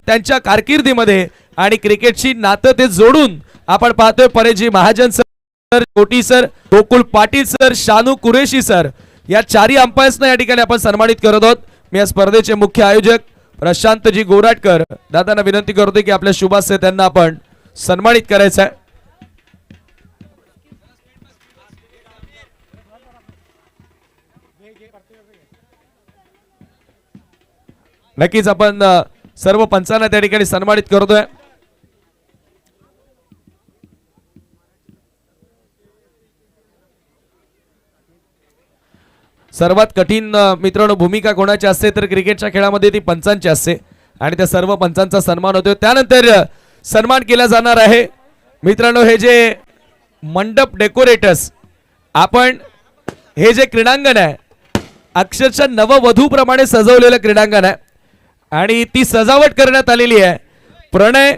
त्यांच्या कारकिर्दीमध्ये आणि क्रिकेटची नातं ते जोडून आपण पाहतोय Pareshji Mahajan sir, Koti sir, Gokul Patil sir, Shanu Qureshi sir या चारही अंपायर्सना या ठिकाणी आपण सन्मानित करत आहोत। मी या स्पर्धेचे मुख्य आयोजक प्रशांतजी गोराटकर दादांना विनंती करतोय की आपल्या शुभास्ते त्यांना आपण सन्मानित करायचं आहे। नक्कीच आपण सर्व पंचांना त्या ठिकाणी सन्मानित करतोय। सर्वात कठीण मित्रांनो भूमिका कोणाची असते तर क्रिकेटच्या खेळामध्ये ती पंचांची असते आणि त्या सर्व पंचांचा सन्मान होतो। त्यानंतर सन्मान केला जाणार आहे मित्रांनो हे जे मंडप डेकोरेटर्स, आपण हे जे क्रीडांगण आहे अक्षरशः नववधूप्रमाणे सजवलेलं क्रीडांगण आहे आणि ती सजावट करण्यात आलेली आहे। प्रणय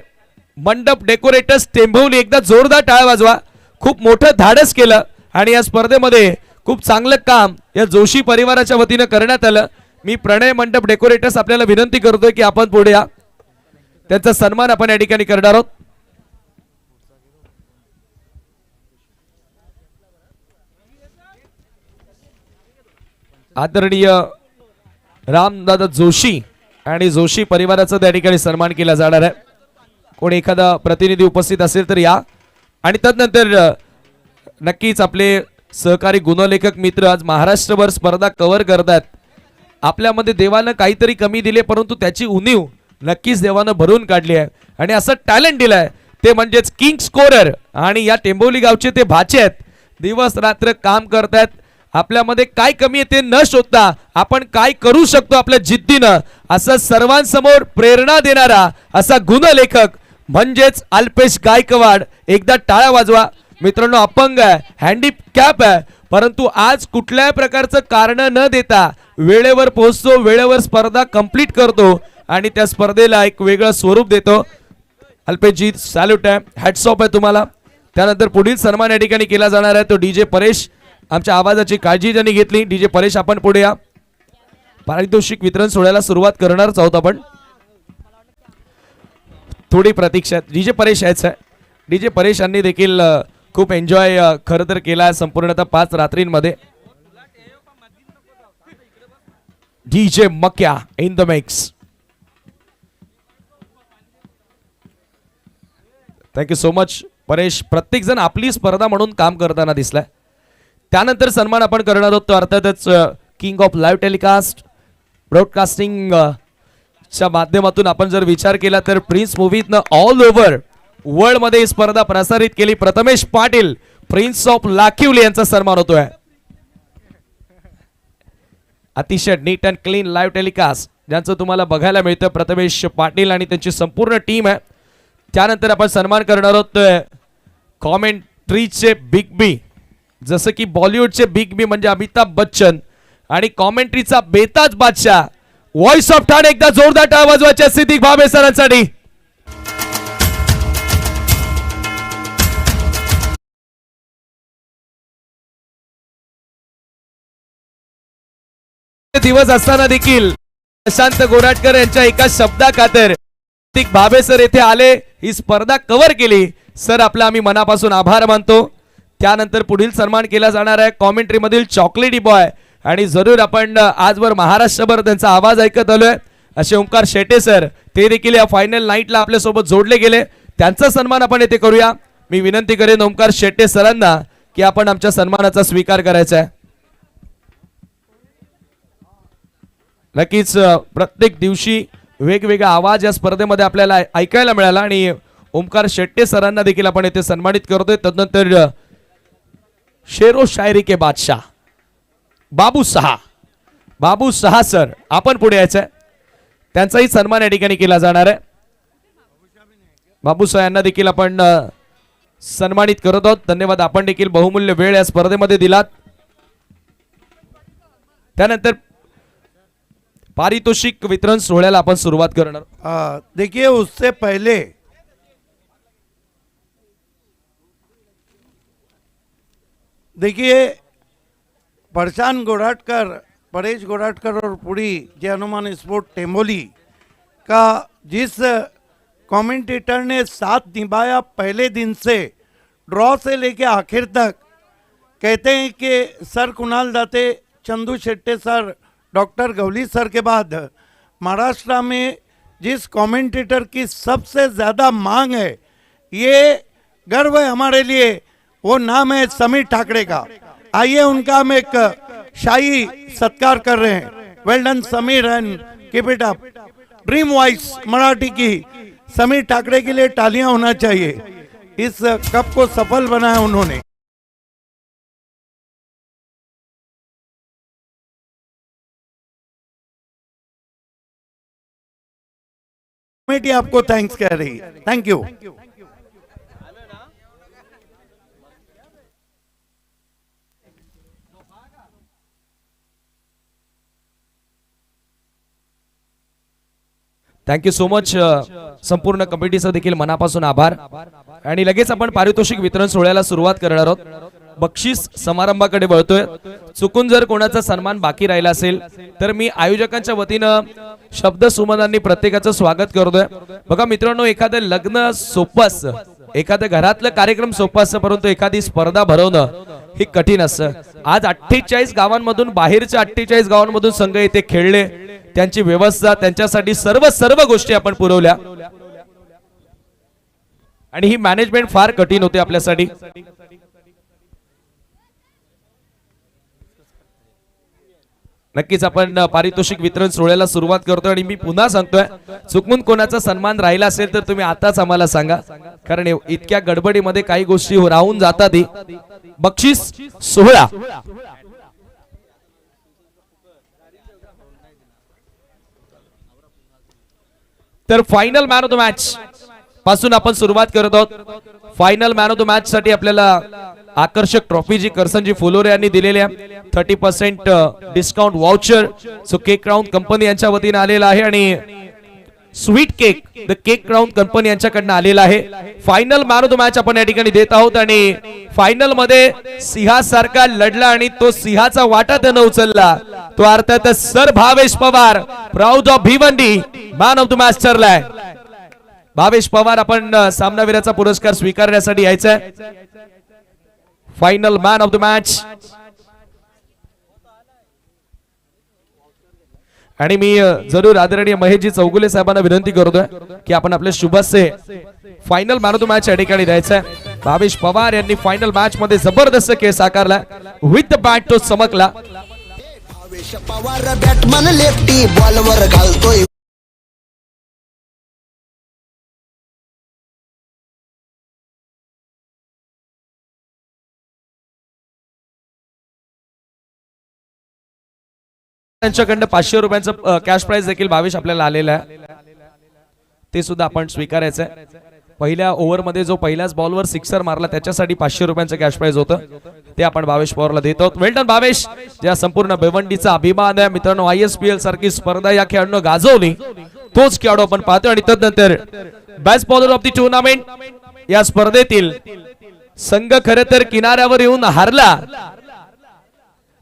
मंडप डेकोरेटर्स टेंभोली, एकदा जोरदार टाळ्या वाजवा। खूप मोठं धाडस केलं आणि या स्पर्धेमध्ये खूप चांगलं काम या जोशी परिवाराच्या वतीने करण्यात आलं। मी प्रणय मंडप डेकोरेटर्स आपल्याला विनंती करतोय की आपण पुढे या, त्यांचा सन्मान आपण या ठिकाणी करणार आहोत। आदरणीय रामदादा जोशी आणि जोशी परिवाराचा त्या ठिकाणी सन्मान केला जाणार आहे। कोणी एखादा प्रतिनिधी उपस्थित असेल तर या। आणि तदनंतर नक्कीच आपले सहकारी गुणलेखक मित्र आज महाराष्ट्रभर स्पर्धा कव्हर करतात। आपल्यामध्ये देवानं काहीतरी कमी दिले परंतु त्याची उणीव नक्कीच देवानं भरून काढली आहे आणि असं टॅलेंट दिलंय ते म्हणजेच किंग स्कोरर। आणि या टेंभोली गावचे ते भाचे आहेत, दिवस रात्र काम करतात। आपल्यामध्ये काय कमी आहे ते न शोधता आपण काय करू शकतो आपल्या जिद्दीनं असं सर्वांसमोर प्रेरणा देणारा असा गुणलेखक म्हणजेच अल्पेश गायकवाड। एकदा टाळ्या वाजवा मित्रांनो। अपंग आहे, हँडिकॅप आहे, परंतु आज कुठल्याही प्रकारचं कारण न देता वेळेवर पोहोचतो, वेळेवर स्पर्धा कंप्लीट करतो आणि त्या स्पर्धेला एक वेगळं स्वरूप देतो। अल्पेशजी सॅल्यूट आहे, हॅट्स ऑफ आहे तुम्हाला। त्यानंतर पुढील सन्मान या ठिकाणी केला जाणार आहे तो डीजे परेश। आमच्या आवाजाची काळजी ज्यांनी घेतली डीजे परेश आपण पुढे या। पारितोषिक वितरण सोहळ्याला सुरुवात करणारच आहोत आपण, थोडी प्रतीक्षा। डीजे परेश यायचं आहे। डीजे परेश यांनी देखील खूप एन्जॉय खरं तर केला संपूर्णतः 5 रात्रींमध्ये। DJ Makya in the mix. Thank you so much Paresh. प्रत्येक जण आपली स्पर्धा म्हणून काम करताना दिसलाय। त्यानंतर सन्मान आपण करणार आहोत तो अर्थातच king of live telecast broadcasting च्या माध्यमातून आपण जर विचार केला तर प्रिन्स मूवीतनं ऑल ओव्हर वर्ल्ड मध्ये स्पर्धा प्रसारित केली प्रथमेश पाटील, प्रिन्स ऑफ लाखिवली यांचा सन्मान होतोय। अतिशय नीट अँड क्लीन लाईव्ह टेलिकास्ट ज्यांचं तुम्हाला बघायला मिळतं प्रथमेश पाटील आणि त्यांची संपूर्ण टीम आहे। त्यानंतर आपण सन्मान करणार आहोत कॉमेंट्रीचे बिग बी, जसं की बॉलिवूडचे बिग बी म्हणजे अमिताभ बच्चन आणि कॉमेंट्रीचा बेताज बादशाह व्हॉइस ऑफ ठाणे। एकदा जोरदार टाळ्या वाजवायच्या सिद्दीक भाबे सरांसाठी। दिवस असताना देखील प्रशांत गोराटकर यांच्या एका शब्दा खातर सिद्दीक भाबे सर येथे आले, ही स्पर्धा कव्हर केली। सर आपला आम्ही मनापासून आभार मानतो। त्यानंतर पुढील सन्मान केला जाणार आहे कॉमेंट्री मधील चॉकलेटी बॉय आणि जरूर आपण आजवर महाराष्ट्रभर त्यांचा आवाज ऐकत आलोय असे ओंकार शेटे सर, ते देखील या फायनल नाईटला आपल्या सोबत जोडले गेले। त्यांचा सन्मान आपण येथे करूया। मी विनंती करेन ओंकार शेटे सरांना की आपण आमच्या सन्मानाचा स्वीकार करायचा आहे। नक्कीच प्रत्येक दिवशी वेगवेगळा आवाज या स्पर्धेमध्ये आपल्याला ऐकायला मिळाला आणि ओंकार शेट्टे सरांना देखील आपण येथे सन्मानित करतोय। तदनंतर शेरो शायरी के बादशाह बाबू सहा सर आपण पुढे यायचंय, त्यांचाही सन्मान या ठिकाणी केला जाणार आहे। बाबू सहा यांना देखील आपण सन्मानित करत आहोत। धन्यवाद, आपण देखील बहुमूल्य वेळ या स्पर्धेमध्ये दिलात। त्यानंतर पारितोषिक वितरण सोहळ्याला आपण सुरुवात करणार। देखिए उससे पहले देखिए प्रशांत गोराटकर, परेश गोराटकर और पूरी जय हनुमान स्पोर्ट टेंभोली का जिस कमेंटेटर ने साथ निभाया पहले दिन से ड्रॉ से लेके आखिर तक, कहते हैं कि sir Kunal Date, Chandu Shette sir, doctor Gavli sir के बाद महाराष्ट्र में जिस कमेंटेटर की सबसे ज़्यादा मांग है, ये गर्व है हमारे लिए, वो नाम है समीर ठाकरे का। आइए उनका हम एक शाही सत्कार कर रहे हैं। Well done Sameer and keep it up. Dream voice Marathi की समीर ठाकरे के लिए तालियां होना चाहिए, इस कप को सफल बनाया उन्होंने। कमेटी आपको थैंक्स कह रही है, thank you. Thank you so much. संपूर्ण कमिटीचा देखील मनापासून आभार। आणि लगेच आपण पारितोषिक वितरण सोहळ्याला सुरुवात करणार आहोत। बक्षीस समारंभाकडे वळतोय। चुकून जर कोणाचा सन्मान बाकी राहिला असेल तर मी आयोजकांच्या वतीनं शब्द सुमनांनी प्रत्येकाचं स्वागत करतोय। बघा मित्रांनो, एखादं लग्न सोपं असतं, एखाद्या घरातलं कार्यक्रम सोपं असतं, परंतु एखादी स्पर्धा भरवणं हे कठीण असतं। आज 48 गावांमधून, बाहेरच्या 48 गावांमधून संघ येथे खेळले, त्यांची व्यवस्था, त्यांच्यासाठी सर्व गोष्टी आपण पुरवल्या आणि ही मॅनेजमेंट फार कठीण होते आपल्यासाठी। नक्कीच आपण पारितोषिक वितरण सोहळ्याला सुरुवात करतोय आणि मी पुन्हा सांगतोय, चुकून कोणाचा सन्मान राहिला असेल तर तुम्ही आताच आम्हाला सांगा, कारण इतक्या गडबडीमध्ये काही गोष्टी राहून जातात। बक्षीस सोहळा तर final man of the match पासून आपण सुरुवात करत आहोत। Final man of the match साठी आपल्याला आकर्षक ट्रॉफी जी करसनजी फुलोरे यांनी दिलेली आहे, 30% discount voucher so cake crown company यांच्या वतीने आलेला आहे आणि sweet cake the cake crown company यांच्याकडून आलेला आहे। Final man of the match आपण या ठिकाणी देत आहोत आणि फायनल मध्ये सिंहासारखा लढला आणि तो सिंहाचा वाटा त्यानं उचलला, तो अर्थात sir Bhavesh Pawar, proud of Bhiwandi, man of the match ठरलाय। भावेश पवार, आपण सामनावीराचा पुरस्कार स्वीकारण्यासाठी यायचा आहे। Final man of the match आणि मी जरूर आदरणीय महेशजी चौगुले साहेबांना विनंती करतोय की आपण आपले शुभस्य final man of the match या ठिकाणी द्यायचं आहे। भावेश पवार यांनी फायनल मॅच मध्ये जबरदस्त खेळ साकारला, विथ द बॅट तो चमकला। भावेश पवार बॅटमन लेफ्टी बॉलवर घालतोय त्यांच्याकडनं 500 रुपयांचं कॅश प्राइज देखील भावेश आपल्याला आलेला आहे, ते सुद्धा आपण स्वीकारायचं आहे। पहिल्या ओव्हर मध्ये जो पहिल्याच बॉलवर सिक्सर मारला त्याच्यासाठी 500 रुपयांचं कॅश प्राइज होतं, ते आपण भावेश पवारला देत आहोत। वेल डन भावेश, ज्या संपूर्ण भिवंडीचा अभिमान आहे मित्रांनो। ISPL सारखी स्पर्धा या खेळाडूंना गाजवली, तोच खेळाडू आपण पाहतो आणि तदनंतर best bowler of the tournament या स्पर्धेतील संघ खरे तर किनाऱ्यावर येऊन हारला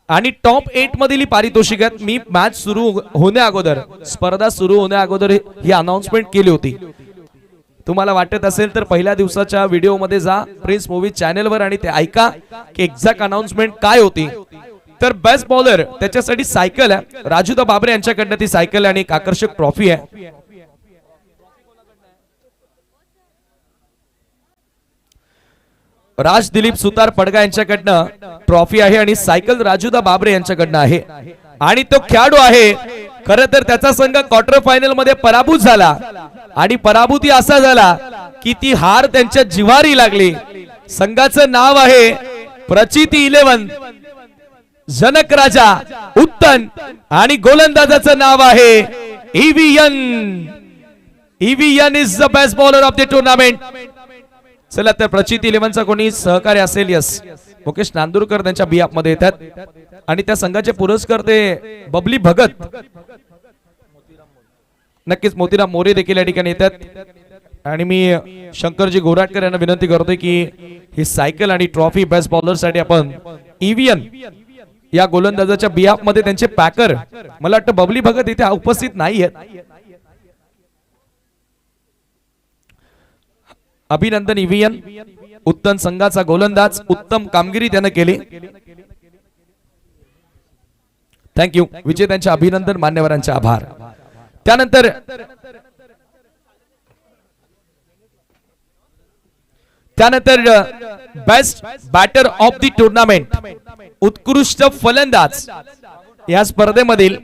आणि टॉप 8 मधील पारितोषिक आहेत। मी मॅच सुरू होण्या अगोदर, स्पर्धा सुरू होण्या अगोदर ही अनाउन्समेंट केली होती। तुम्हाला वाटत असेल तर पहिल्या दिवसाच्या व्हिडिओ मध्ये जा प्रिन्स मूवी चॅनल वर आणि ते ऐका की एक्झॅक्ट अनाउन्समेंट काय होती। तर बेस्ट बॉलर त्याच्यासाठी सायकल आहे, राजूदा बाबरे यांच्याकडनं ती सायकल आणि एक आकर्षक ट्रॉफी आहे। राज दिलीप सुतार पडगा यांच्याकडनं ट्रॉफी आहे आणि सायकल राजूदा बाबरे यांच्याकडनं आहे आणि तो खेळाडू आहे खरं तर त्याचा संघ क्वार्टर फायनल मध्ये पराभूत झाला आणि पराभूती असा झाला की ती हार त्यांच्या जिव्हारी लागली। संघाचं नाव आहे प्रचिती 11, जनक राजा उत्तन आणि गोलंदाजाचं नाव आहे EVN। EVN is the best bowler of the tournament. चला तर प्रचिती 11चा कोणी सहकारी असेल, यस मुकेश नांदुरकर त्यांच्या बियाप मध्ये येतात आणि त्या संघाचे पुरस्कर्ते बबली भगत, नक्कीच मोतीराम मोरे देखील या ठिकाणी येतात आणि मी शंकरजी गोराटकर यांना विनंती करतोय की ही सायकल आणि ट्रॉफी बेस्ट बॉलर साठी आपण EVN या गोलंदाजाच्या बियाप मध्ये त्यांचे पॅकर, मला वाटतं बबली भगत इथे उपस्थित नाही आहेत, अभिनंदन इव्हीएन, उत्तम संघाचा गोलंदाज, उत्तम कामगिरी त्याने केली. थँक्यू. विजेत्यांचे अभिनंदन, मान्यवरांचे आभार. त्यानंतर best batter of the tournament, उत्कृष्ट फलंदाज या स्पर्धेमधील.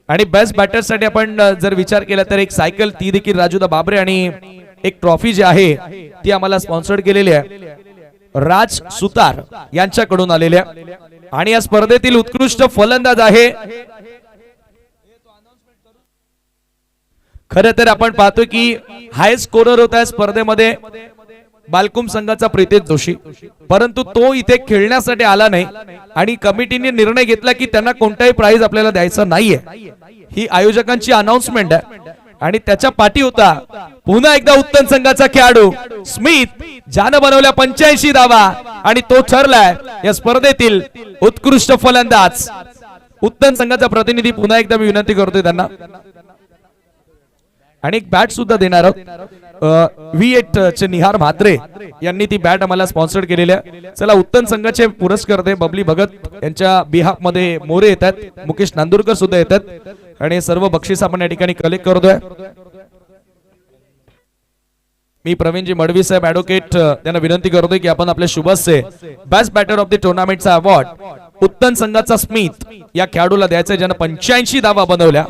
आणि बेस्ट बॅटर साठी आपण जर विचार केला तर एक सायकल, ती देखील राजूदा बाबरे, आणि एक ट्रॉफी जी आहे ती आम्हाला स्पॉन्सर्ड केलेली आहे राज सुतार यांच्याकडून आलेल्या. आणि या स्पर्धेतील उत्कृष्ट फलंदाज आहे, खरं तर आपण पाहतो की हाय स्कोरर होता या स्पर्धेमध्ये बालकुम संघाचा प्रीतेश जोशी, परंतु तो इथे खेळण्यासाठी आला नाही आणि कमिटीने निर्णय घेतला की त्यांना कोणताही प्राइज आपल्याला द्यायचा नाहीये. ही आयोजकांची अनाउन्समेंट आहे. आणि त्याच्या पाठी होता पुन्हा एकदा उत्तम संघाचा खेळाडू स्मिथ, ज्यानं बनवल्या 85 धावा, आणि तो ठरलाय या स्पर्धेतील उत्कृष्ट फलंदाज. उत्तम संघाचा प्रतिनिधी पुन्हा एकदा मी विनंती करतोय त्यांना, आणि एक बॅट सुद्धा देणार आहोत. V8 चे निहार म्हात्रे यांनी ती बॅट आम्हाला स्पॉन्सर्ड केलेली आहे. चला, उत्तम संघाचे पुरस्कर्ते बबली भगत यांच्या बिहाफ मध्ये मोरे येतात, मुकेश नांदुरकर सुद्धा येतात, आणि सर्व बक्षीस आपण या ठिकाणी कलेक्ट करतोय. मी प्रवीणजी मडवी साहेब ऍडव्होकेट त्यांना विनंती करतोय की आपण आपल्या शुभस्य बेस्ट बॅटर ऑफ द टुर्नामेंटचा अवॉर्ड उत्तम संघाचा स्मिथ या खेळाडूला द्यायचा, ज्यानं 85 धावा बनवल्या.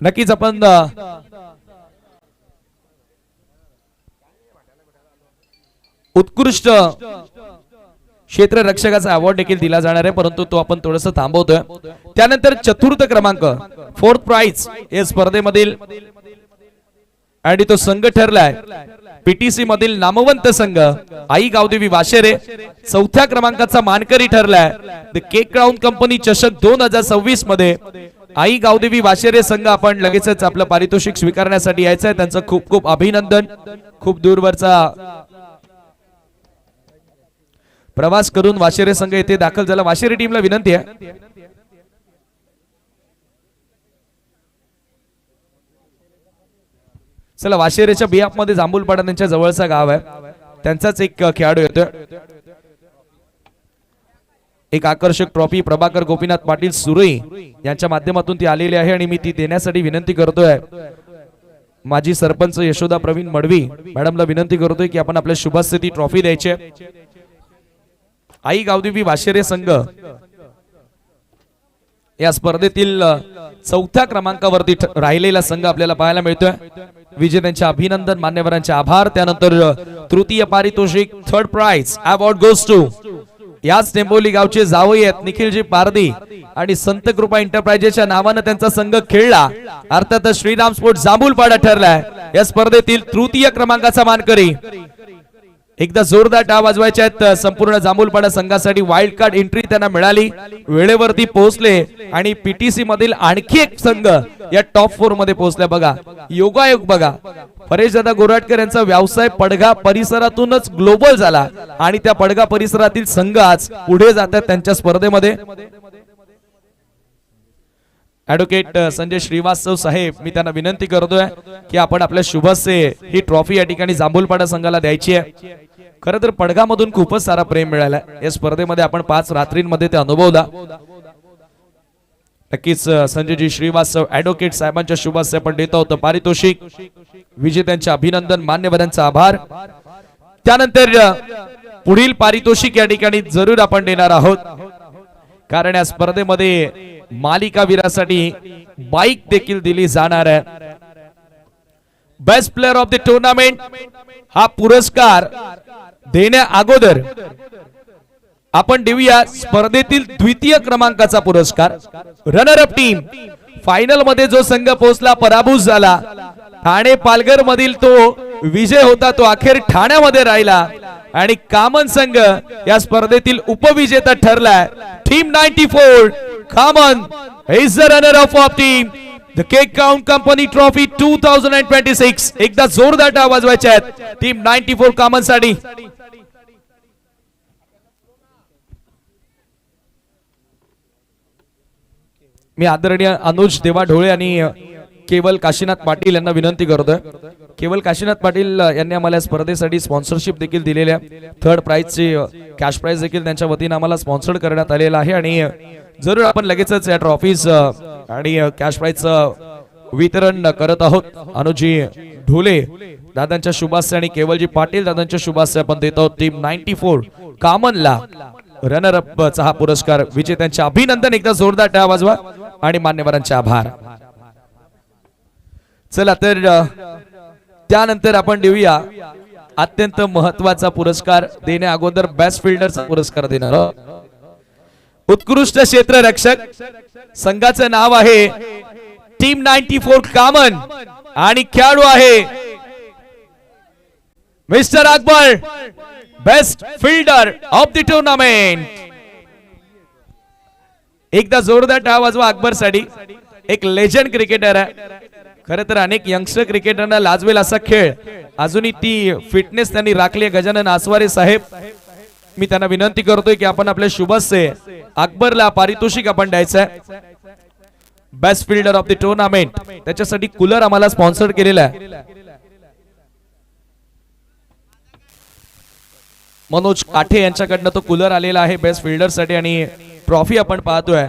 नक्कीच आपण उत्कृष्ट क्षेत्र रक्षकाचा अवॉर्ड देखील दिला जाणार आहे, परंतु तो आपण थोडस थांबवतोय. त्यानंतर चतुर्थ क्रमांक, फोर्थ प्राइज या स्पर्धेमधील, आणि तो संघ ठरलाय पीटीसी मधील नामवंत संघ आई गावदेवी वाशेरे. चौथ्या क्रमांकाचा मानकरी ठरलाय द केक क्राउन कंपनी चषक 2026 मध्ये आई गावदेवी वाशेरे संघ. आपण लगेचच आपलं पारितोषिक स्वीकारण्यासाठी यायचं आहे. त्यांचं खूप खूप अभिनंदन. खूप दूरवरचा प्रवास करून वाशेरे संघ येथे दाखल झाला. वाशेरे टीमला विनंती आहे, चला. वाशेरेच्या बिहाफ मध्ये जांभूलपाडा त्यांच्या जवळचा गाव आहे, त्यांचाच एक खेळाडू येतोय. एक आकर्षक ट्रॉफी प्रभाकर गोपीनाथ पाटील सुरई यांच्या माध्यमातून ती आलेली आहे, आणि मी ती देण्यासाठी विनंती करतोय माजी सरपंच यशोदा प्रवीण मडवी मॅडमला विनंती करतोय की आपण आपल्या शुभस्य ती ट्रॉफी द्यायची. आई गावदेवी वाशेरे संघ या स्पर्धेतील चौथ्या क्रमांकावरती राहिलेला संघ आपल्याला पाहायला मिळतोय. विजेत्यांचे अभिनंदन, मान्यवरांचे आभार. त्यानंतर तृतीय पारितोषिक, third prize award goes to याच टेंबोली गावचे जावई आहेत निखिलजी पारदी, आणि संत कृपा एंटरप्राइजेसच्या नावानं त्यांचा संघ खेळला. अर्थातच श्रीराम स्पोर्ट्स जांभूलपाडा ठरलाय या स्पर्धेतील तृतीय क्रमांकाचा मानकरी. एकदा जोरदार टाळ वाजवायचे आहेत संपूर्ण जांभूलपाडा संघासाठी. वाईल्ड कार्ड एंट्री त्यांना मिळाली, वेळेवरती पोहोचले, आणि पीटीसी मधील आणखी एक संघ या टॉप 4 मध्ये पोहोचला. बघा योगायोग, बघा परेशदादा गोराटकर यांचा व्यवसाय पडघा परिसरातूनच ग्लोबल झाला, आणि त्या पडघा परिसरातील संघ आज पुढे जातात त्यांच्या स्पर्धेमध्ये. ऍडव्होकेट संजय श्रीवास्तव साहेब, मी त्यांना विनंती करतोय की आपण आपल्या शुभस्य ही ट्रॉफी या ठिकाणी जांभूलपाडा संघाला द्यायची आहे. खरं तर पडघामधून खूपच सारा प्रेम मिळाला या स्पर्धेमध्ये. आपण 5 रात्रींमध्ये ते अनुभवला. नक्कीच संजयजी श्रीवास्तव ऍडव्होकेट साहेबांच्या शुभस्य आपण देत आहोत पारितोषिक. विजेत्यांचे अभिनंदन, मान्यवरांचा आभार. त्यानंतर पुढील पारितोषिक या ठिकाणी जरूर आपण देणार आहोत, कारण या स्पर्धेमध्ये मालिका वीरासाठी बाईक देखील दिली जाणार आहे. Best player of the tournament हा पुरस्कार देण्या अगोदर आपण देऊया स्पर्धेतील द्वितीय क्रमांकाचा पुरस्कार. रनर अप टीम, फायनल मध्ये जो संघ पोहोचला, पराभूत झाला, ठाणे पालघर मधील तो विजय होता, तो अखेर ठाण्यामध्ये राहिला आणि कामन संघ या स्पर्धेतील उपविजेता ठरलाय. Team 94 Kaman is the runner up of team the cake count company trophy 2026. एकदा जोरदार टाळ वाजवायचे आहेत टीम 94 कामन साठी. मी आदरणीय अनुज देवा ढोळे आणि केवल काशीनाथ पाटील यांना विनंती करतोय. केवल काशीनाथ पाटील यांनी आम्हाला स्पर्धेसाठी स्पॉन्सरशिप देखील दिलेल्या, थर्ड प्राइजची कॅश प्राइज देखील त्यांच्या वतीने आम्हाला स्पॉन्सर्ड करण्यात आलेला आहे आणि जरूर आपण लगेचच या ट्रॉफीज आणि कॅश प्राइजचं वितरण करत आहोत. अनुजी ढोले दादांच्या शुभास्य आणि केवलजी पाटील दादांच्या शुभास्य आपण देत आहोत. टीम 94 कामनला रनर अपचा हा पुरस्कार विजेत्यांचे अभिनंदन. एकदा जोरदार टाळ्या वाजवा आणि मान्यवरांचे आभार. चला तर त्यानंतर आपण देऊया अत्यंत महत्वाचा पुरस्कार देण्या अगोदर बेस्ट फिल्डरचा पुरस्कार देणार आहोत. उत्कृष्ट क्षेत्ररक्षक संघाचं नाव आहे टीम 94 कामन आणि खेळाडू आहे mister Akbar, best fielder of the tournament. एकदा जोरदार टाळ वाजवा अकबर साठी. एक लेजंड क्रिकेटर आहे. खरं तर अनेक यंगस्टर क्रिकेटरना लाजवेल असा खेळ अजूनही ती फिटनेस त्यांनी राखली. गजानन आसवारे साहेब, मी त्यांना विनंती करतोय की आपण आपल्या शुभस्य अकबरला पारितोषिक आपण द्यायचं आहे. Best fielder of the tournament, त्याच्यासाठी कूलर आम्हाला स्पॉन्सर केलेला आहे. मनोज काठे यांच्याकडनं तो कूलर आलेला आहे बेस्ट फिल्डर साठी आणि ट्रॉफी आपण पाहतोय.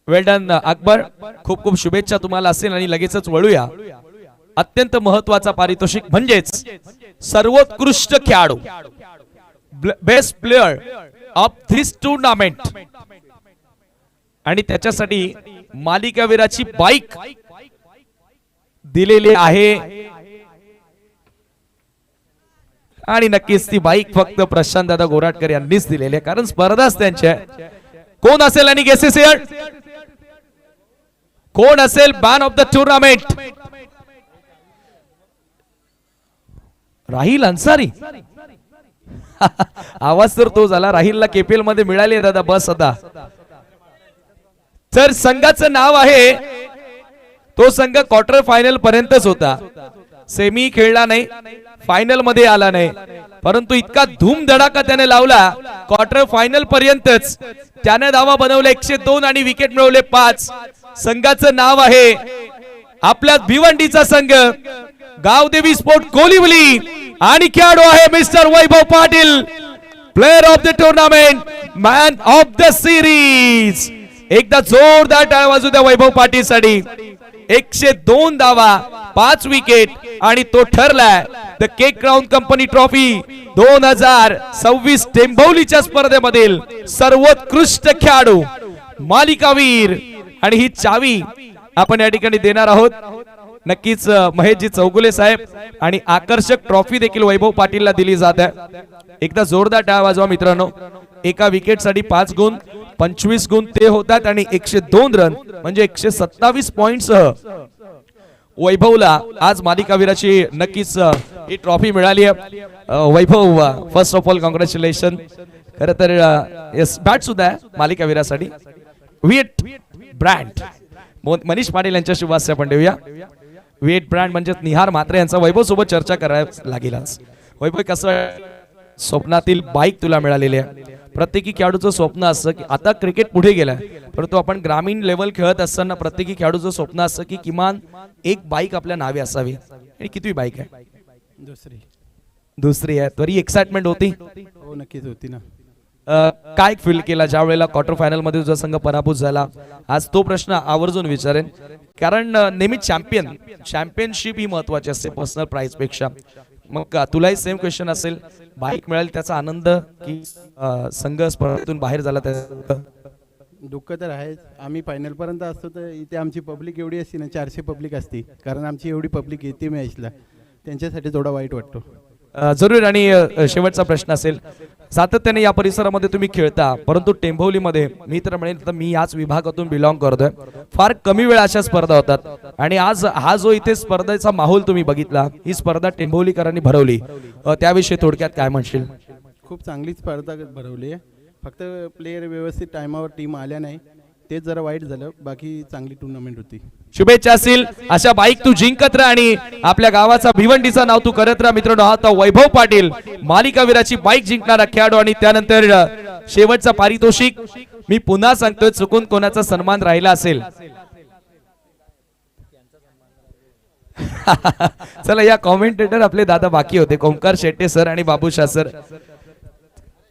वेल डन अकबर, खूप खूप शुभेच्छा तुम्हाला असेल. आणि लगेचच वळूया अत्यंत महत्वाचा पारितोषिक म्हणजेच सर्वोत्कृष्ट खेळाडू, best player of this tournament. आणि त्याच्यासाठी मालिकावीराची बाईक दिलेली आहे आणि नक्कीच ती बाईक फक्त प्रशांत दादा गोराटकर यांनीच दिलेली आहे, कारण स्पर्धाच त्यांच्या. कोण असेल आणि गेसेस हिअर, कोण असेल मॅन ऑफ द टुर्नामेंट? राहिल अन्सारी. आवाज तर तो झाला. राहिलला केपीएल मध्ये मिळाली आहे दादा बस आता. तर संघाचं नाव आहे, तो संघ क्वार्टर फायनल पर्यंतच होता, सेमी खेळला नाही, फायनल मध्ये आला नाही, परंतु इतका धूम धडाका त्याने लावला क्वार्टर फायनल पर्यंतच. त्याने धावा बनवले 102 आणि विकेट मिळवले 5. संघाचं नाव आहे आपल्या भिवंडीचा संघ गावदेवी स्पोर्ट कोलिवली आणि खेळाडू आहे mister Vaibhav Patil, player of the tournament, man of the series. एकदा जोरदार टाळ्या वाजू द्या वैभव पाटील साठी. 102 धावा, 5 विकेट आणि तो ठरलाय the cake crown company trophy 2026 टेंभौलीच्या स्पर्धेमधील सर्वोत्कृष्ट खेळाडू, मालिकावीर. आणि ही चावी आपण या ठिकाणी देणार आहोत नक्कीच महेशजी चौगुले साहेब. आणि आकर्षक ट्रॉफी देखील वैभव पाटीलला दिली जात आहे. एकदा जोरदार टाळ्या वाजवा मित्रांनो. एका विकेट साठी 5 गुण, 25 गुण ते होतात आणि 102 रन म्हणजे 127 पॉइंट सह वैभवला आज मालिकावीराची नक्कीच ही ट्रॉफी मिळाली आहे. वैभव, फर्स्ट ऑफ ऑल कॉंग्रॅच्युलेशन. खरं तर यस, बॅट सुद्धा आहे मालिकावीरासाठी. विएट ब्रँड मनीष पाटील यांच्या शुभास्या आपण देऊया. विएट ब्रँड म्हणजे निहार म्हात्रे यांचा वैभव सोबत चर्चा करायला लागेल आज. वैभव, कसं स्वप्नातील बाईक तुला मिळालेली आहे. प्रत्येकी खेळाडूचं स्वप्न असतं की आता क्रिकेट पुढे गेलाय, परंतु आपण ग्रामीण लेवल खेळत असताना प्रत्येकी खेळाडूचं स्वप्न असतं की किमान एक बाईक आपल्या नावे असावी. आणि किती बाईक आहे? दुसरी आहे. तरी एक्साइटमेंट होती? हो, नक्कीच होती ना. काय फील केला ज्या वेळेला क्वार्टर फायनल मध्ये तुझा संघ पराभूत झाला? आज तो प्रश्न आवर्जून विचारेन, कारण नेहमी चॅम्पियनशिप ही महत्वाची असते पर्सनल प्राइज पेक्षा. मग तुलाही सेम क्वेश्चन असेल, बाईक मिळाली त्याचा आनंद की संघ स्पर्धेतून बाहेर झाला त्याचा दुःख तर आहेच. आम्ही फायनल पर्यंत असतो तर इथे आमची पब्लिक एवढी असती ना, 400 पब्लिक असती, कारण आमची एवढी पब्लिक येते मॅचला, त्यांच्यासाठी थोडा वाईट वाटतो. जरूर. आणि शेवटचा प्रश्न असेल, सातत्याने या परिसरामध्ये तुम्ही खेळता, परंतु टेंभोलीमध्ये मी तर म्हणेन तर मी याच विभागातून बिलॉंग करतोय, फार कमी वेळा अशा स्पर्धा होतात आणि आज हा जो इथे स्पर्धेचा माहोल तुम्ही बघितला, ही स्पर्धा टेंभोलीकरांनी भरवली, त्याविषयी थोडक्यात काय म्हणशील? खूप चांगली स्पर्धा भरवली आहे. फक्त प्लेयर व्यवस्थित टायमावर टीम आल्या नाही, तेच जरा वाईट झालं. बाकी चांगली टुर्नामेंट होती. शुभेच्छा असतील. अशा बाईक तू जिंकत राहा आणि आपल्या गावाचा भिवंडीचा नाव तू करत राहा. मित्रांनो, हा वैभव पाटील मालिकावीराची बाईक जिंकणारा खेळाडू. आणि त्यानंतर शेवटचा पारितोषिक मी पुन्हा सांगतोय, चुकून कोणाचा सन्मान राहिला असेल चला, या कॉमेंटेटर आपले दादा बाकी होते, ओमकार शेट्टे सर आणि बाबूशाह सर,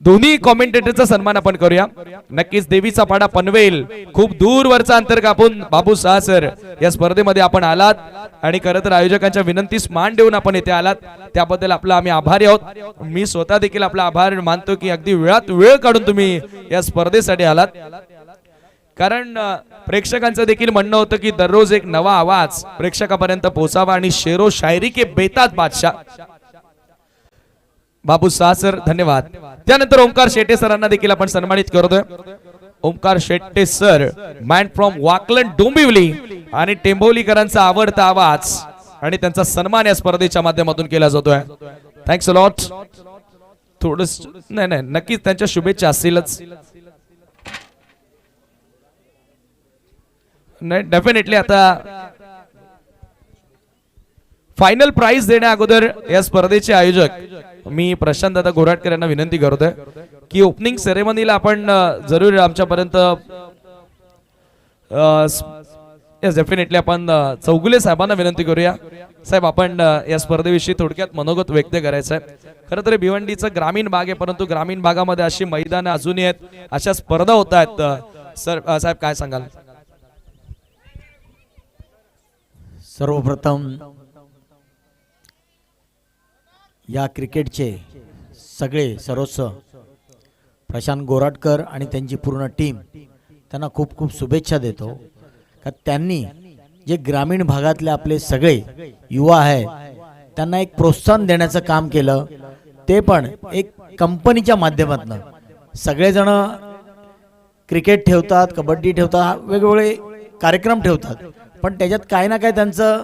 दोन्ही कॉमेंटेटरचा सन्मान आपण करूया. नक्कीच देवीचा पाडा पनवेल, खूप दूरवरचा अंतर कापून बाबूशाह सर या स्पर्धेमध्ये आपण आलात आणि खरं तर आयोजकांच्या विनंतीस मान देऊन आपण इथे आलात, त्याबद्दल आपला आम्ही आभारी आहोत. मी स्वतः देखील आपला आभार मानतो की अगदी वेळात वेळ काढून तुम्ही या स्पर्धेसाठी आलात. कारण प्रेक्षकांचं देखील म्हणणं होतं की दररोज एक नवा आवाज प्रेक्षकापर्यंत पोहोचावा आणि शेरो शायरी के बेताज बादशाह बाबूशाह सर, धन्यवाद. त्यानंतर ओमकार शेट्टे सरांना देखील आपण सन्मानित करतोय. Omkar Shette sir, man from Wakalan Dombivli आणि टेंभोलीकरांचा आवडता आवाज आणि त्यांचा सन्मान या स्पर्धेच्या माध्यमातून केला जातोय. Thanks a lot. थोडस नाही, नक्कीच त्यांच्या शुभेच्छा असतीलच. नाही, डेफिनेटली. आता फायनल प्राइज देण्या अगोदर या स्पर्धेचे आयोजक मी प्रशांत दादा गोराटकर यांना विनंती करतोय की ओपनिंग सेरेमनीला आपण जरूर आमच्यापर्यंत डेफिनेटली आपण चौगुले साहेबांना विनंती करूया. साहेब, आपण या स्पर्धेविषयी थोडक्यात मनोगत व्यक्त करायचं आहे. खरं तर भिवंडीचं ग्रामीण भाग आहे, परंतु ग्रामीण भागामध्ये अशी मैदान अजूनही आहेत, अशा स्पर्धा होत आहेत. सर, साहेब काय सांगाल? सर्वप्रथम या क्रिकेटचे सगळे सर्वस्व प्रशांत गोराटकर आणि त्यांची पूर्ण टीम, त्यांना खूप खूप शुभेच्छा देतो का त्यांनी जे ग्रामीण भागातले आपले सगळे युवा आहे त्यांना एक प्रोत्साहन देण्याचं काम केलं, ते पण एक कंपनीच्या माध्यमातून. सगळेजण क्रिकेट ठेवतात, कबड्डी ठेवतात, वेगवेगळे कार्यक्रम ठेवतात, पण त्याच्यात काही ना काही त्यांचं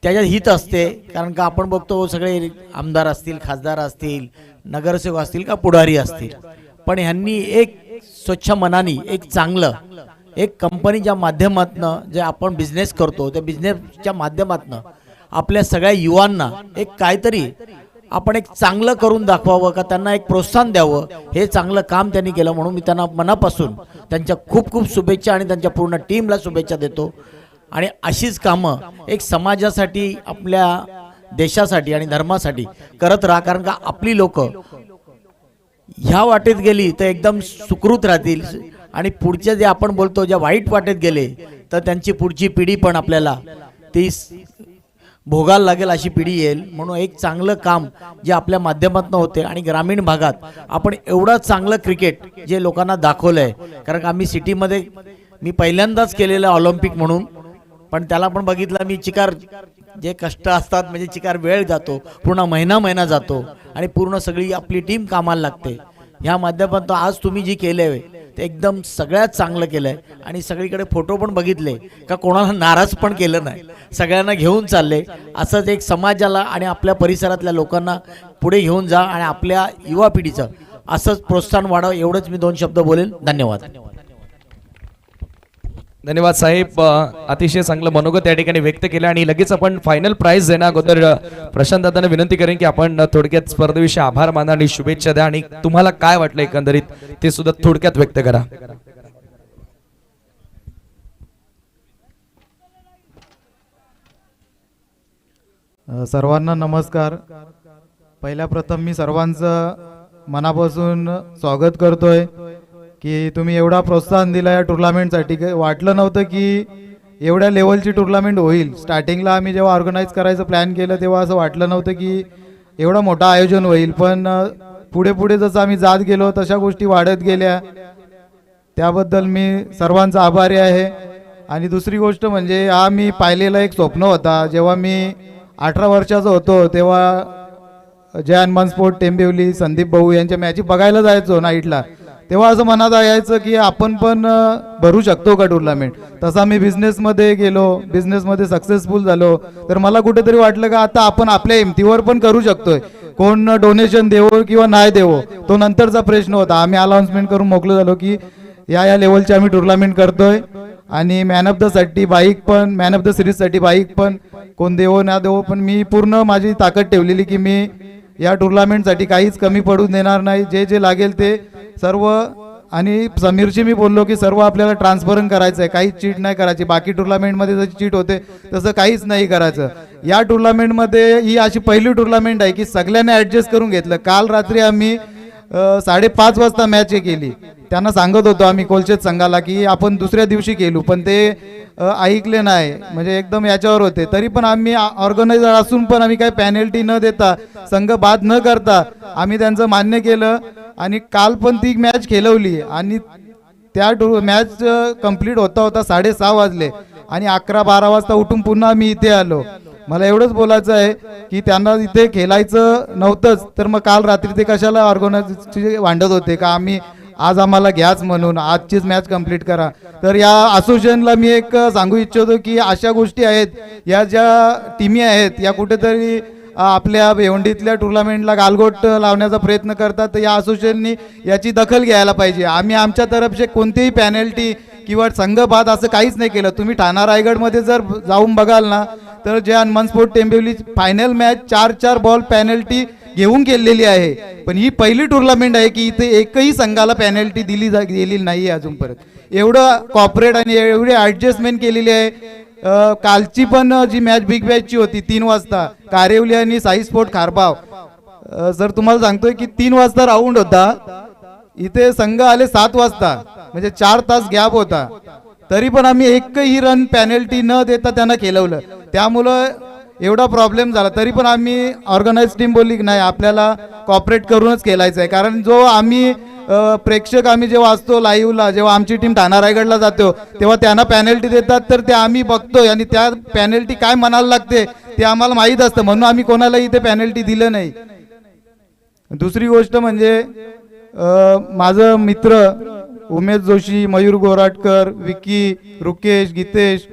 त्याच्यात हित असते. कारण का आपण बघतो सगळे आमदार असतील, खासदार असतील, नगरसेवक असतील का पुढारी असतील, पण ह्यांनी एक स्वच्छ मनाने एक चांगलं एक कंपनीच्या माध्यमातून जे आपण बिझनेस करतो त्या बिझनेसच्या माध्यमातून आपल्या सगळ्या युवांना एक काहीतरी आपण एक चांगलं करून दाखवावं, का त्यांना एक प्रोत्साहन द्यावं, हे चांगलं काम त्यांनी केलं. म्हणून मी त्यांना मनापासून त्यांच्या खूप खूप शुभेच्छा आणि त्यांच्या पूर्ण टीमला शुभेच्छा देतो. आणि अशीच कामं एक समाजासाठी, आपल्या देशासाठी आणि धर्मासाठी करत राहा. कारण का आपली लोक ह्या वाटेत गेली तर एकदम सुखरूत राहतील आणि पुढचे जे आपण बोलतो ज्या वाईट वाटेत गेले तर त्यांची पुढची पिढी पण आपल्याला ती भोगायला लागेल अशी पिढी येईल. म्हणून एक चांगलं काम जे आपल्या माध्यमातून होते आणि ग्रामीण भागात आपण एवढं चांगलं क्रिकेट जे लोकांना दाखवलं आहे. कारण आम्ही सिटीमध्ये मी पहिल्यांदाच केलेलं ऑलिम्पिक म्हणून, पण त्याला पण बघितलं मी चिकार जे कष्ट असतात, म्हणजे चिकार वेळ जातो, पूर्ण महिना जातो आणि पूर्ण सगळी आपली टीम कामाला लागते. ह्या माध्यमातून आज तुम्ही जी केलं आहे ते एकदम सगळ्यात चांगलं केलं आहे. आणि सगळीकडे फोटो पण बघितले का कोणाला नाराज पण केलं नाही, सगळ्यांना घेऊन चालले. असंच एक समाजाला आणि आपल्या परिसरातल्या लोकांना पुढे घेऊन जा आणि आपल्या युवा पिढीचं असंच प्रोत्साहन वाढावं, एवढंच मी 2 शब्द बोलेन. धन्यवाद. धन्यवाद साहेब, अतिशय चांगलं मनोगत या ठिकाणी व्यक्त केलं. आणि लगेच आपण फायनल प्राइज देण्या अगोदर प्रशांत दादांना विनंती करेन की आपण थोडक्यात स्पर्धेविषयी आभार माना आणि शुभेच्छा द्या आणि तुम्हाला काय वाटलं एकंदरीत ते सुद्धा थोडक्यात व्यक्त करा. सर्वांना नमस्कार. पहिल्या प्रथम मी सर्वांचं मनापासून स्वागत करतोय की तुम्ही एवढा प्रोत्साहन दिला या टुर्नामेंटसाठी. वाटलं नव्हतं की एवढ्या लेवलची टुर्नामेंट होईल. स्टार्टिंगला आम्ही जेव्हा ऑर्गनाईज करायचं प्लॅन केलं तेव्हा असं वाटलं नव्हतं की एवढं मोठं आयोजन होईल, पण पुढे पुढे जसं आम्ही जात गेलो तशा गोष्टी वाढत गेल्या. त्याबद्दल मी सर्वांचा आभारी आहे. आणि दुसरी गोष्ट म्हणजे हा मी पाहिलेला एक स्वप्न होता. जेव्हा मी 18 वर्षाचा होतो तेव्हा जय हनुमान स्पोर्ट टेंबिवली संदीप भाऊ यांच्या मॅची बघायला जायचो नाईटला, तेव्हा असं मनात यायचं की आपण पण भरू शकतो का टुर्नामेंट. तसा मी बिझनेसमध्ये गेलो, बिझनेसमध्ये सक्सेसफुल झालो, तर मला कुठेतरी वाटलं का आता आपण आपल्या हिमतीवर पण करू शकतोय. कोण डोनेशन देवो किंवा नाही देवो तो नंतरचा प्रश्न होता. आम्ही अनाउन्समेंट करून मोकळं झालो की या लेवलचे आम्ही टुर्नामेंट करतोय आणि मॅन ऑफ द साठी बाईक पण, मॅन ऑफ द सिरीजसाठी बाईक पण, कोण देवो ना देवो पण मी पूर्ण माझी ताकद ठेवलेली की मी या टुर्नामेंटसाठी काहीच कमी पडू देणार नाही. जे जे लागेल ते सर्व, आणि समीरशी मी बोललो की सर्व आपल्याला ट्रान्सपरंट करायचं आहे, काहीच चीट नाही करायची. बाकी टुर्नामेंटमध्ये जशी चीट होते तसं काहीच नाही करायचं. या टुर्नामेंटमध्ये ही अशी पहिली टुर्नामेंट आहे की सगळ्यांनी ॲडजस्ट करून घेतलं. काल रात्री आम्ही 5:30 वाजता मॅच केली. त्यांना सांगत होतो आम्ही कोलचेत संघाला की आपण दुसऱ्या दिवशी केलू, पण ते ऐकले नाही, म्हणजे एकदम याच्यावर होते. तरी पण आम्ही ऑर्गनायझर असून पण आम्ही काही पेनल्टी न देता, संघ बाद न करता आम्ही त्यांचं मान्य केलं आणि काल पण ती मॅच खेळवली. आणि त्या मॅच कंप्लीट होता होता 6:30 वाजले आणि 11-12 वाजता उठून पुन्हा आम्ही इथे आलो. मला एवढंच बोलायचं आहे की त्यांना इथे खेळायचं नव्हतंच, तर मग काल रात्री ते कशाला ऑर्गनायझरची भांडत होते का आम्ही आज आम्हाला घ्याच म्हणून, आजचीच मॅच कंप्लीट करा. तर या असोसिएशनला मी एक सांगू इच्छितो की अशा गोष्टी आहेत, या ज्या टीमी आहेत या कुठेतरी आपल्या भिवंडीतल्या टुर्नामेंटला गालगोट लावण्याचा प्रयत्न करतात. तर या असोसिएशननी याची दखल घ्यायला पाहिजे. आम्ही आमच्या तर्फे कोणतीही पेनल्टी किंवा संघबाद असं काहीच नाही केलं. तुम्ही ठाणा रायगडमध्ये जर जाऊन बघाल ना तर Jai Hanuman sport Tembivli final match 4-4 ball penalty घेऊन केलेली आहे. पण ही पहिली टुर्नामेंट आहे की इथे एकही संघाला पेनल्टी गेलेली नाही अजूनपर्यंत. एवढं कॉपरेट आणि एवढी ॲडजस्टमेंट केलेली आहे. कालची पण जी मॅच बिग मॅचची होती 3 वाजता कारेवली आणि साई स्पोर्ट खारबाव, सर तुम्हाला सांगतोय की 3 वाजता राऊंड होता, इथे संघ आले 7 वाजता, म्हणजे 4 तास गॅप होता. तरी पण आम्ही एकही रन पेनल्टी न देता त्यांना खेळवलं. त्यामुळं एवढा प्रॉब्लेम झाला. तरी पण आम्ही ऑर्गनाइज टीम बोलली की नाही आपल्याला कॉपरेट करूनच खेळायचं आहे. कारण जो आम्ही प्रेक्षक आम्ही जेव्हा असतो लाईव्हला, जेव्हा आमची टीम ठाणा रायगडला जातो तेव्हा त्यांना पेनल्टी देतात, तर ते आम्ही बघतोय आणि त्या पेनल्टी काय म्हणायला लागते ते आम्हाला माहीत असतं, म्हणून आम्ही कोणालाही इथे पेनल्टी दिलं नाही. दुसरी गोष्ट म्हणजे माझं मित्र उमेश जोशी, मयूर गोराटकर, विकी, रुकेश, गीतेश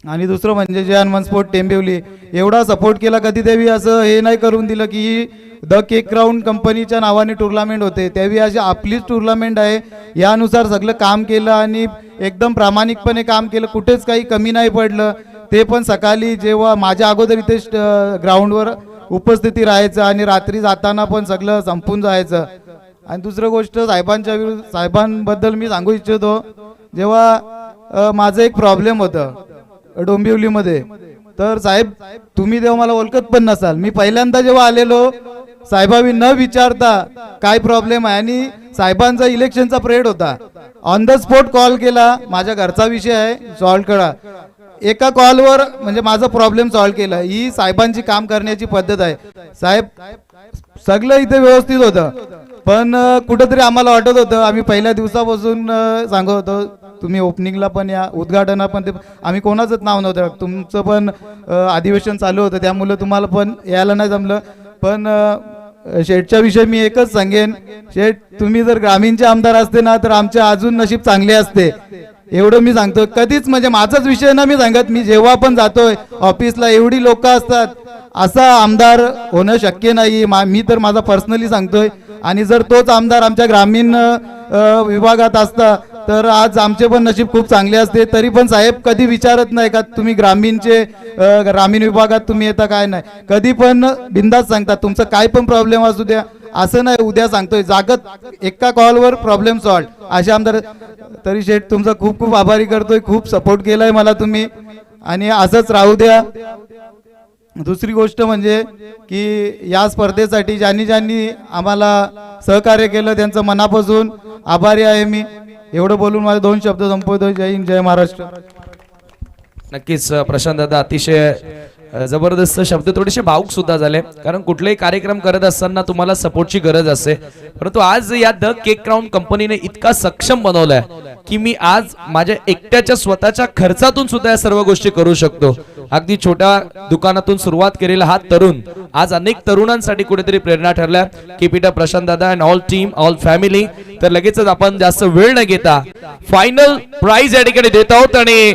आणि दुसरं म्हणजे जय हनुमान स्पोर्ट टेंबिवली एवढा सपोर्ट केला. कधी त्यावेळी असं हे नाही करून दिलं की द केक राऊंड कंपनीच्या नावाने टुर्नामेंट होते, त्यावेळी अशी आपलीच टुर्नामेंट आहे यानुसार सगळं काम केलं आणि एकदम प्रामाणिकपणे काम केलं, कुठेच काही कमी नाही पडलं. ते पण सकाळी जेव्हा माझ्या अगोदर इथे ग्राउंडवर उपस्थिती राहायचं आणि रात्री जाताना पण सगळं संपून जायचं. आणि दुसरं गोष्ट साहेबांबद्दल मी सांगू इच्छितो, जेव्हा माझं एक प्रॉब्लेम होतं डोंबिवलीमध्ये, तर साहेब तुम्ही तेव्हा मला ओळखत पण नसाल. मी पहिल्यांदा जेव्हा आलेलो साहेबांनी न विचारता काय प्रॉब्लेम आहे, आणि साहेबांचा इलेक्शनचा परेड होता, ऑन द स्पॉट कॉल केला, माझ्या घरचा विषय आहे सॉल्व्ह करा. एका कॉलवर म्हणजे माझा प्रॉब्लेम सॉल्व्ह केला. ही साहेबांची काम करण्याची पद्धत आहे. साहेब सगळं इथे व्यवस्थित होतं, पण कुठंतरी आम्हाला वाटत होतं, आम्ही पहिल्या दिवसापासून सांगत होतो तुम्ही ओपनिंगला पण या, उद्घाटनाला पण, ते आम्ही कोणाचंच नाव नव्हतं, तुमचं पण अधिवेशन चालू होतं त्यामुळे तुम्हाला पण यायला नाही जमलं. पण शेठच्या विषयी मी एकच सांगेन, शेठ तुम्ही जर ग्रामीणचे आमदार असते ना तर आमचे अजून नशीब चांगले असते, एवढं मी सांगतो. कधीच म्हणजे माझाच विषय ना मी सांगत, मी जेव्हा पण जातोय ऑफिसला एवढी लोक असतात, असा आमदार होणं शक्य नाही. मी तर माझा पर्सनली सांगतोय. आणि जर तोच आमदार आमच्या ग्रामीण विभागात असता तर आज आमचे पण नशीब खूप चांगले असते. तरी पण साहेब कधी विचारत नाही का तुम्ही ग्रामीण विभागात तुम्ही येता काय नाही, कधी पण बिंदास सांगतात तुमचं काय पण प्रॉब्लेम असू द्या, असं नाही उद्या सांगतोय जागत एका कॉलवर प्रॉब्लेम सॉल्व असे आमदार. तरी शेठ तुमचा खूप खूप आभारी करतोय, खूप सपोर्ट केलाय मला तुम्ही आणि असंच राहू द्या. दुसरी गोष्ट म्हणजे की या स्पर्धेसाठी ज्यांनी आम्हाला सहकार्य केलं त्यांचं मनापासून आभारी आहे मी. एवढं बोलून माझे 2 शब्द संपवतो. जय हिंद, जय महाराष्ट्र. नक्कीच प्रशांत दादा अतिशय जबरदस्त शब्द थोडेसे भावुक सुद्धा झाले, कारण कुठलाही कार्यक्रम करत असताना तुम्हाला सपोर्टची गरज असते. परंतु आज या द केक क्राउन कंपनीने इतका सक्षम बनवलाय की मी आज माझ्या एकट्याच्या स्वतःच्या खर्चातून सुद्धा या सर्व गोष्टी करू शकतो. अगदी छोट्या दुकानातून सुरुवात केलेला हा तरुण आज अनेक तरुणांसाठी कुठेतरी प्रेरणा ठरलाय. कीप इट अप प्रशांत दादा and all team, all family. तर लगेचच आपण जास्त वेळ न घेता फायनल प्राइज या ठिकाणी देत आहोत. आणि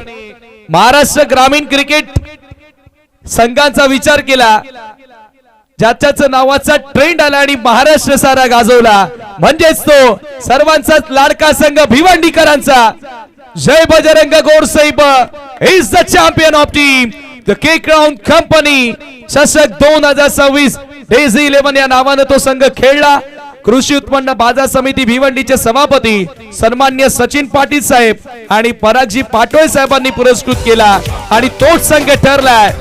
महाराष्ट्र ग्रामीण क्रिकेट संघांचा विचार केला, ज्याच्याच नावाचा ट्रेंड आला आणि महाराष्ट्र सारा गाजवला, म्हणजेच तो सर्वांचाच लाडका संघ भिवंडीकरांचा. Jai Bajrang Gorsaheb is the champion of team the cake crown company. चषक 2026 डेझी 11 या नावानं तो संघ खेळला. कृषी उत्पन्न बाजार समिती भिवंडीचे सभापती सन्मान्य सचिन पाटील साहेब आणि परागजी पाटोळे साहेबांनी पुरस्कृत केला आणि तोच संघ ठरलाय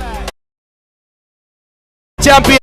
चॅम्पियन.